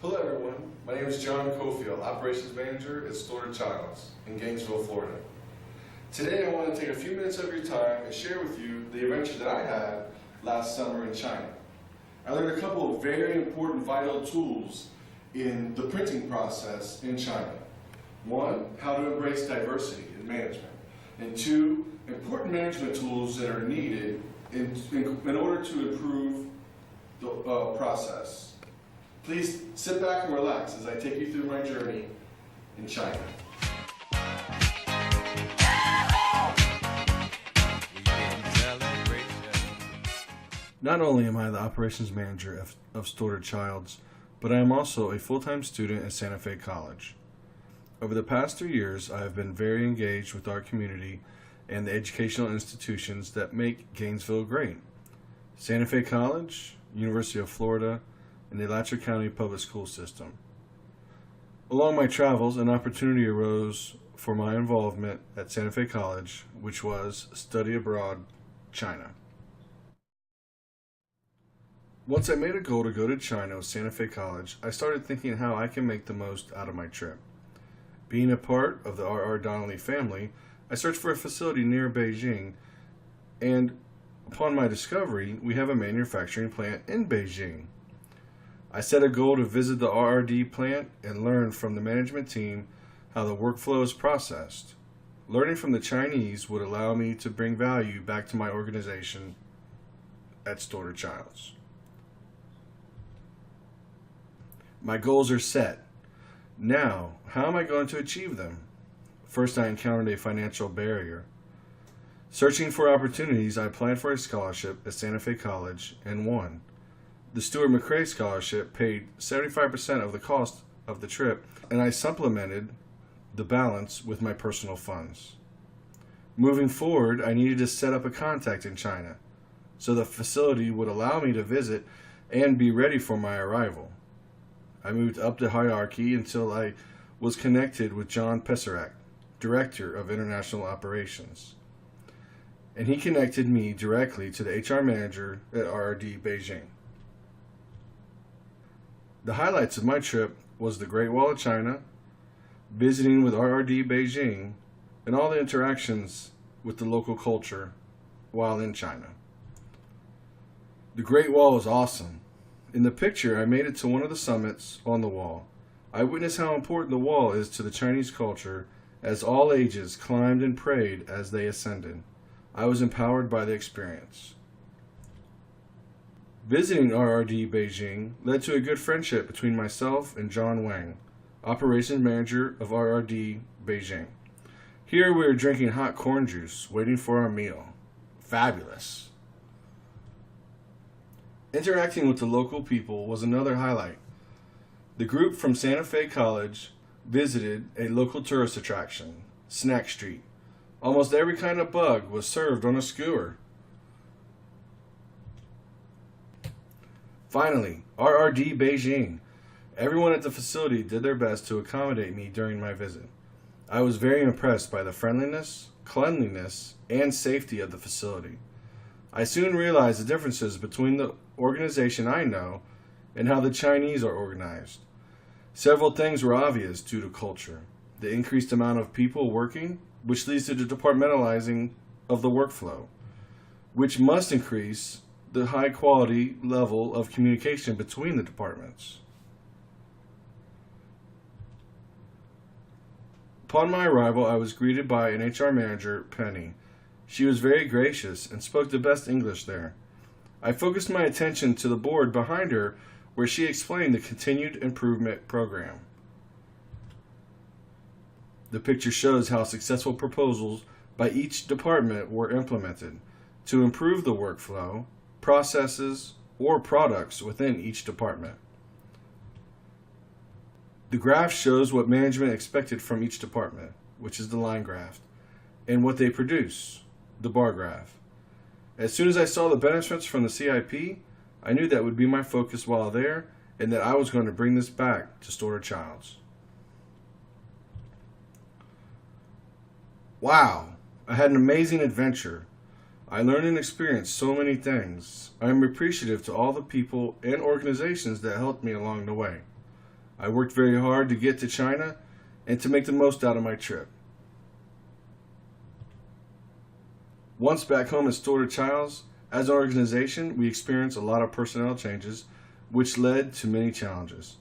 Hello everyone, my name is John Cofield, Operations Manager at Untitled Chapter in Gainesville, Florida. Today I want to take a few minutes of your time and share with you the adventure that I had last summer in China. I learned a couple of very important vital tools in the printing process in China. One, how to embrace diversity in management. And two, important management tools that are needed in order to improve the process. Please sit back and relax as I take you through my journey in China. Not only am I the operations manager of Untitled Chapter, but I am also a full-time student at Santa Fe College. Over the past 3 years, I have been very engaged with our community and the educational institutions that make Gainesville great. Santa Fe College, University of Florida, and the Alachua County Public School System. Along my travels, an opportunity arose for my involvement at Santa Fe College, which was Study Abroad, China. Once I made a goal to go to China with Santa Fe College, I started thinking how I can make the most out of my trip. Being a part of the RRD family, I searched for a facility near Beijing, and upon my discovery, we have a manufacturing plant in Beijing. I set a goal to visit the RRD plant and learn from the management team how the workflow is processed. Learning from the Chinese would allow me to bring value back to my organization at Untitled Chapter. My goals are set. Now, how am I going to achieve them? First, I encountered a financial barrier. Searching for opportunities, I applied for a scholarship at Santa Fe College and won. The Stuart McCrae Scholarship paid 75% of the cost of the trip, and I supplemented the balance with my personal funds. Moving forward, I needed to set up a contact in China, so the facility would allow me to visit and be ready for my arrival. I moved up the hierarchy until I was connected with John Pesarak, Director of International Operations, and he connected me directly to the HR manager at RRD Beijing. The highlights of my trip was the Great Wall of China, visiting with RRD Beijing, and all the interactions with the local culture while in China. The Great Wall was awesome. In the picture, I made it to one of the summits on the wall. I witnessed how important the wall is to the Chinese culture as all ages climbed and prayed as they ascended. I was empowered by the experience. Visiting RRD Beijing led to a good friendship between myself and John Wang, Operations Manager of RRD Beijing. Here we were drinking hot corn juice, waiting for our meal. Fabulous. Interacting with the local people was another highlight. The group from Santa Fe College visited a local tourist attraction, Snack Street. Almost every kind of bug was served on a skewer. Finally, RRD Beijing. Everyone at the facility did their best to accommodate me during my visit. I was very impressed by the friendliness, cleanliness, and safety of the facility. I soon realized the differences between the organization I know and how the Chinese are organized. Several things were obvious due to culture. The increased amount of people working, which leads to the departmentalizing of the workflow, which must increase the high quality level of communication between the departments. Upon my arrival, I was greeted by an HR manager, Penny. She was very gracious and spoke the best English there. I focused my attention to the board behind her where she explained the continued improvement program. The picture shows how successful proposals by each department were implemented to improve the workflow, processes, or products within each department. The graph shows what management expected from each department, which is the line graph, and what they produce, the bar graph. As soon as I saw the benefits from the CIP, I knew that would be my focus while there, and that I was going to bring this back to Untitled Chapter. Wow, I had an amazing adventure. I learned and experienced so many things. I am appreciative to all the people and organizations that helped me along the way. I worked very hard to get to China and to make the most out of my trip. Once back home at Storter Childs, as an organization, we experienced a lot of personnel changes, which led to many challenges.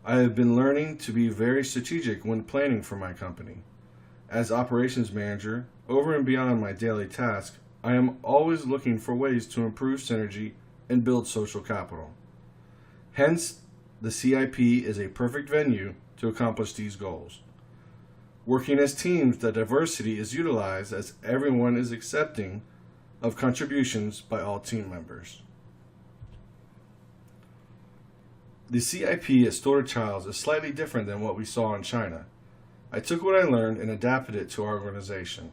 I have been learning to be very strategic when planning for my company. As operations manager, over and beyond my daily task, I am always looking for ways to improve synergy and build social capital. Hence, the CIP is a perfect venue to accomplish these goals. Working as teams, the diversity is utilized as everyone is accepting of contributions by all team members. The CIP at Storter Childs is slightly different than what we saw in China. I took what I learned and adapted it to our organization.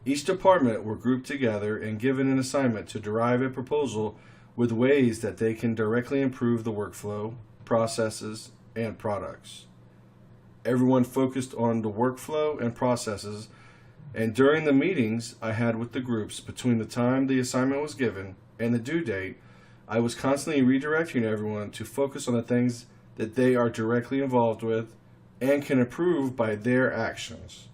Each department were grouped together and given an assignment to derive a proposal with ways that they can directly improve the workflow, processes, and products. Everyone focused on the workflow and processes, and during the meetings I had with the groups between the time the assignment was given and the due date, I was constantly redirecting everyone to focus on the things that they are directly involved with and can improve by their actions.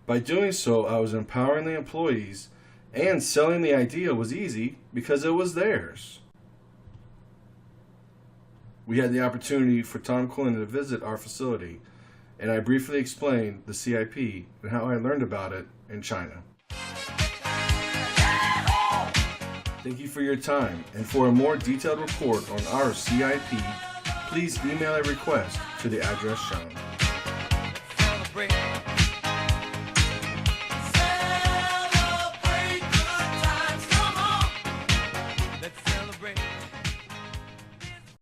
By doing so, I was empowering the employees, and selling the idea was easy because it was theirs. We had the opportunity for Tom Quinn to visit our facility, and I briefly explained the CIP and how I learned about it in China. Thank you for your time, and for a more detailed report on our CIP, please email a request to the address shown.